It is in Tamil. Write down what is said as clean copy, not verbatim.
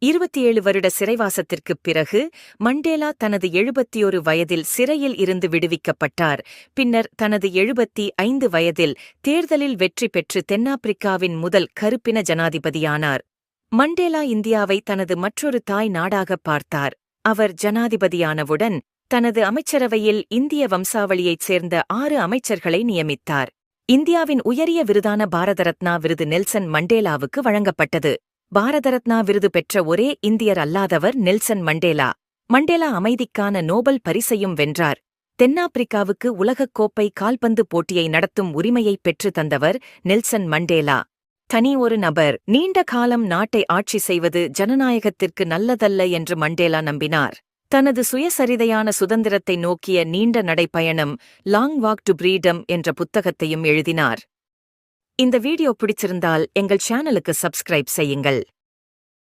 27 வருட சிறைவாசத்திற்குப் பிறகு மண்டேலா தனது 71 வயதில் சிறையில் இருந்து விடுவிக்கப்பட்டார். பின்னர் தனது 75 வயதில் தேர்தலில் வெற்றி பெற்று தென்னாப்பிரிக்காவின் முதல் கருப்பின ஜனாதிபதியானார். மண்டேலா இந்தியாவை தனது மற்றொரு தாய் நாடாகப் பார்த்தார். அவர் ஜனாதிபதியானவுடன் தனது அமைச்சரவையில் இந்திய வம்சாவளியைச் சேர்ந்த 6 அமைச்சர்களை நியமித்தார். இந்தியாவின் உயரிய விருதான பாரத ரத்னா விருது நெல்சன் மண்டேலாவுக்கு வழங்கப்பட்டது. பாரத ரத்னா விருது பெற்ற ஒரே இந்தியர் அல்லாதவர் நெல்சன் மண்டேலா. மண்டேலா அமைதிக்கான நோபல் பரிசையும் வென்றார். தென்னாப்பிரிக்காவுக்கு உலகக் கோப்பை கால்பந்து போட்டியை நடத்தும் உரிமையைப் பெற்று தந்தவர் நெல்சன் மண்டேலா. தனி ஒரு நபர் நீண்ட காலம் நாட்டை ஆட்சி செய்வது ஜனநாயகத்திற்கு நல்லதல்ல என்று மண்டேலா நம்பினார். தனது சுயசரிதையான சுதந்திரத்தை நோக்கிய நீண்ட நடைப்பயணம் லாங் வாக் டு பிரீடம் என்ற புத்தகத்தையும் எழுதினார். இந்த வீடியோ பிடிச்சிருந்தால் எங்கள் சேனலுக்கு சப்ஸ்கிரைப் செய்யுங்கள்.